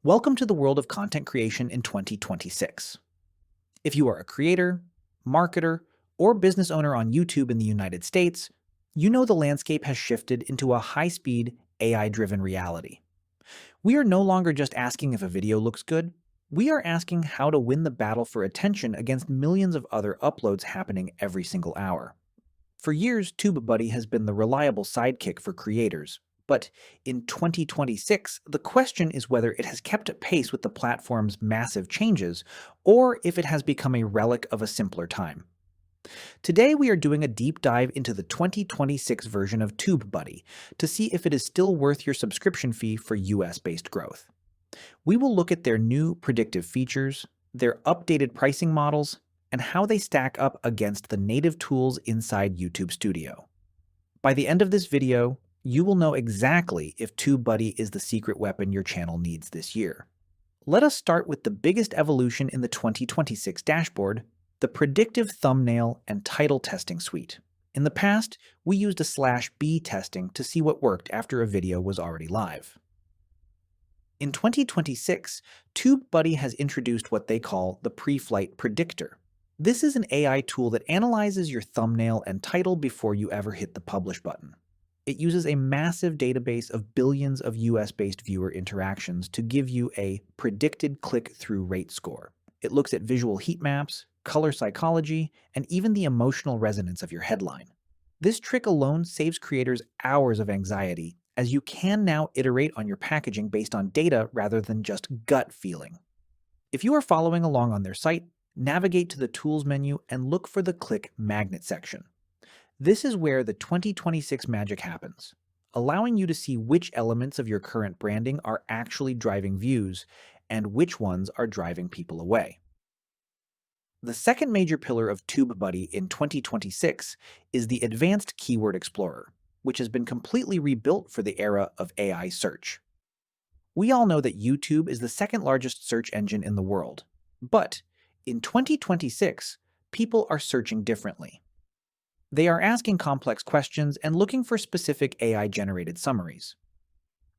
Welcome to the world of content creation in 2026. If you are a creator, marketer, or business owner on YouTube in the United States, you know the landscape has shifted into a high-speed, AI-driven reality. We are no longer just asking if a video looks good, we are asking how to win the battle for attention against millions of other uploads happening every single hour. For years, TubeBuddy has been the reliable sidekick for creators. But in 2026, the question is whether it has kept pace with the platform's massive changes, or if it has become a relic of a simpler time. Today, we are doing a deep dive into the 2026 version of TubeBuddy to see if it is still worth your subscription fee for US-based growth. We will look at their new predictive features, their updated pricing models, and how they stack up against the native tools inside YouTube Studio. By the end of this video, you will know exactly if TubeBuddy is the secret weapon your channel needs this year. Let us start with the biggest evolution in the 2026 dashboard, the predictive thumbnail and title testing suite. In the past, we used a /B testing to see what worked after a video was already live. In 2026, TubeBuddy has introduced what they call the pre-flight predictor. This is an AI tool that analyzes your thumbnail and title before you ever hit the publish button. It uses a massive database of billions of US-based viewer interactions to give you a predicted click-through rate score. It looks at visual heat maps, color psychology, and even the emotional resonance of your headline. This trick alone saves creators hours of anxiety, as you can now iterate on your packaging based on data rather than just gut feeling. If you are following along on their site, navigate to the Tools menu and look for the Click Magnet section. This is where the 2026 magic happens, allowing you to see which elements of your current branding are actually driving views and which ones are driving people away. The second major pillar of TubeBuddy in 2026 is the Advanced Keyword Explorer, which has been completely rebuilt for the era of AI search. We all know that YouTube is the second largest search engine in the world, but in 2026, people are searching differently. They are asking complex questions and looking for specific AI-generated summaries.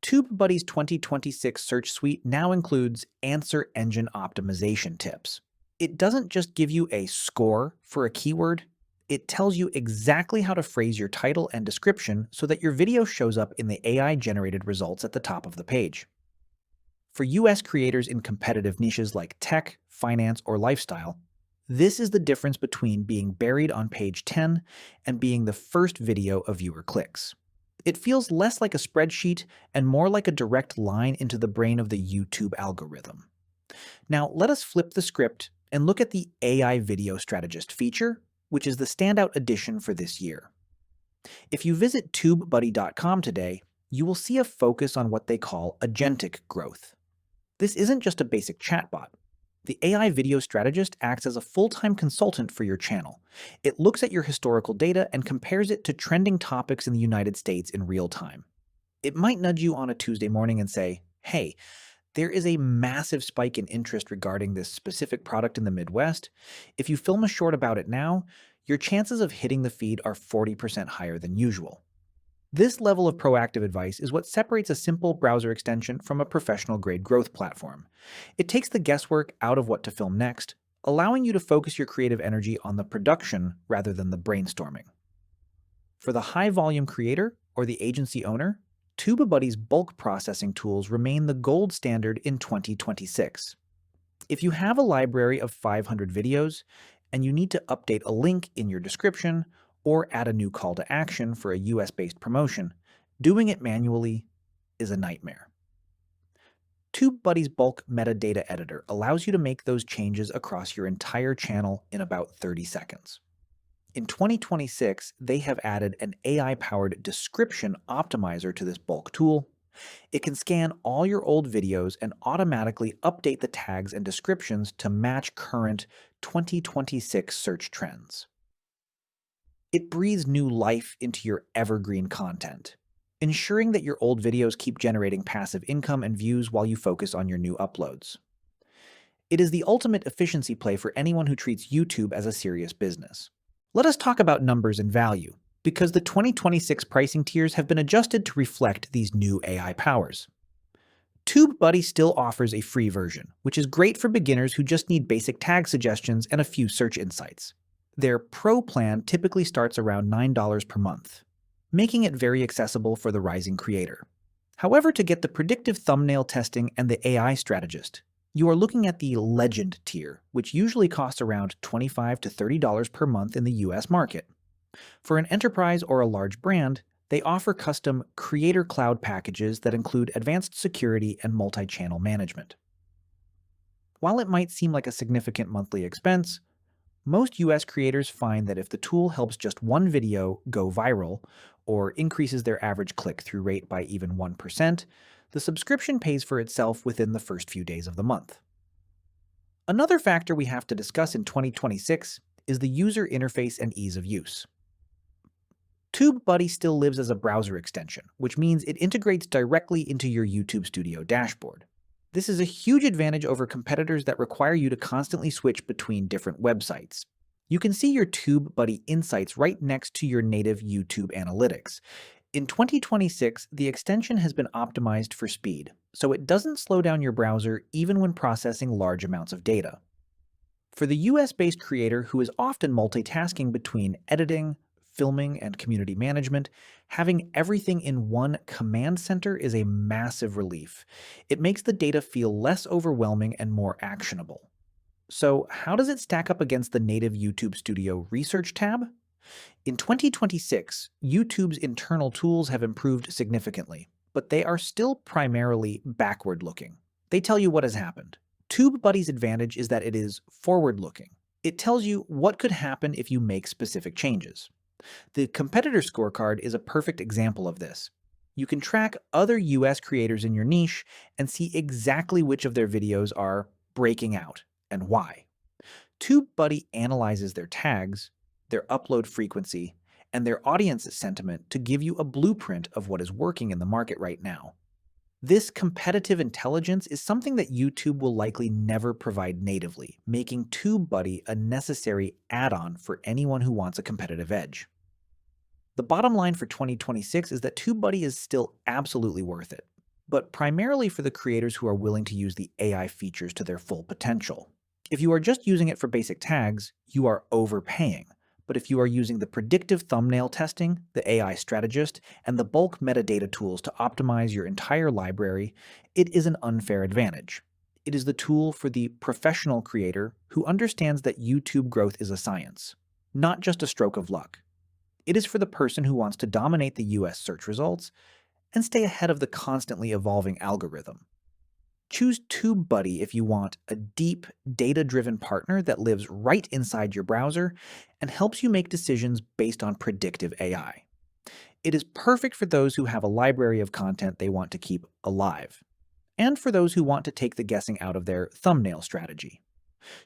TubeBuddy's 2026 search suite now includes answer engine optimization tips. It doesn't just give you a score for a keyword, it tells you exactly how to phrase your title and description so that your video shows up in the AI-generated results at the top of the page. For US creators in competitive niches like tech, finance, or lifestyle, this is the difference between being buried on page 10 and being the first video of viewer clicks. It feels less like a spreadsheet and more like a direct line into the brain of the YouTube algorithm. Now, let us flip the script and look at the AI Video Strategist feature, which is the standout addition for this year. If you visit TubeBuddy.com today, you will see a focus on what they call agentic growth. This isn't just a basic chatbot. The AI Video Strategist acts as a full-time consultant for your channel. It looks at your historical data and compares it to trending topics in the United States in real time. It might nudge you on a Tuesday morning and say, hey, there is a massive spike in interest regarding this specific product in the Midwest. If you film a short about it now, your chances of hitting the feed are 40% higher than usual. This level of proactive advice is what separates a simple browser extension from a professional-grade growth platform. It takes the guesswork out of what to film next, allowing you to focus your creative energy on the production rather than the brainstorming. For the high-volume creator or the agency owner, TubeBuddy's bulk processing tools remain the gold standard in 2026. If you have a library of 500 videos and you need to update a link in your description or add a new call to action for a US-based promotion, doing it manually is a nightmare. TubeBuddy's bulk metadata editor allows you to make those changes across your entire channel in about 30 seconds. In 2026, they have added an AI-powered description optimizer to this bulk tool. It can scan all your old videos and automatically update the tags and descriptions to match current 2026 search trends. It breathes new life into your evergreen content, ensuring that your old videos keep generating passive income and views while you focus on your new uploads. It is the ultimate efficiency play for anyone who treats YouTube as a serious business. Let us talk about numbers and value, because the 2026 pricing tiers have been adjusted to reflect these new AI powers. TubeBuddy still offers a free version, which is great for beginners who just need basic tag suggestions and a few search insights. Their Pro plan typically starts around $9 per month, making it very accessible for the rising creator. However, to get the predictive thumbnail testing and the AI strategist, you are looking at the Legend tier, which usually costs around $25 to $30 per month in the US market. For an enterprise or a large brand, they offer custom Creator Cloud packages that include advanced security and multi-channel management. While it might seem like a significant monthly expense, most US creators find that if the tool helps just one video go viral or increases their average click-through rate by even 1%, the subscription pays for itself within the first few days of the month. Another factor we have to discuss in 2026 is the user interface and ease of use. TubeBuddy still lives as a browser extension, which means it integrates directly into your YouTube Studio dashboard. This is a huge advantage over competitors that require you to constantly switch between different websites. You can see your TubeBuddy insights right next to your native YouTube analytics. In 2026, the extension has been optimized for speed, so it doesn't slow down your browser even when processing large amounts of data. For the US-based creator who is often multitasking between editing, filming, and community management, having everything in one command center is a massive relief. It makes the data feel less overwhelming and more actionable. So, how does it stack up against the native YouTube Studio Research tab? In 2026, YouTube's internal tools have improved significantly, but they are still primarily backward-looking. They tell you what has happened. TubeBuddy's advantage is that it is forward-looking. It tells you what could happen if you make specific changes. The competitor scorecard is a perfect example of this. You can track other US creators in your niche and see exactly which of their videos are breaking out and why. TubeBuddy analyzes their tags, their upload frequency, and their audience sentiment to give you a blueprint of what is working in the market right now. This competitive intelligence is something that YouTube will likely never provide natively, making TubeBuddy a necessary add-on for anyone who wants a competitive edge. The bottom line for 2026 is that TubeBuddy is still absolutely worth it, but primarily for the creators who are willing to use the AI features to their full potential. If you are just using it for basic tags, you are overpaying. But if you are using the predictive thumbnail testing, the AI strategist, and the bulk metadata tools to optimize your entire library, it is an unfair advantage. It is the tool for the professional creator who understands that YouTube growth is a science, not just a stroke of luck. It is for the person who wants to dominate the US search results and stay ahead of the constantly evolving algorithm. Choose TubeBuddy if you want a deep, data-driven partner that lives right inside your browser and helps you make decisions based on predictive AI. It is perfect for those who have a library of content they want to keep alive, and for those who want to take the guessing out of their thumbnail strategy.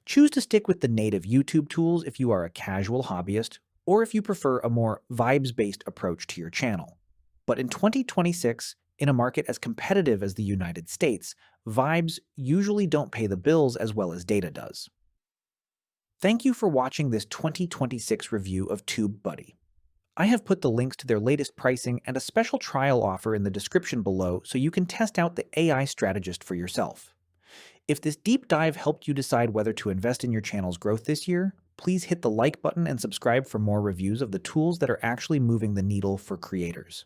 Choose to stick with the native YouTube tools if you are a casual hobbyist, or if you prefer a more vibes-based approach to your channel. But in 2026, in a market as competitive as the United States, vibes usually don't pay the bills as well as data does. Thank you for watching this 2026 review of TubeBuddy. I have put the links to their latest pricing and a special trial offer in the description below so you can test out the AI strategist for yourself. If this deep dive helped you decide whether to invest in your channel's growth this year, please hit the like button and subscribe for more reviews of the tools that are actually moving the needle for creators.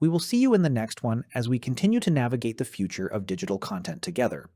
We will see you in the next one as we continue to navigate the future of digital content together.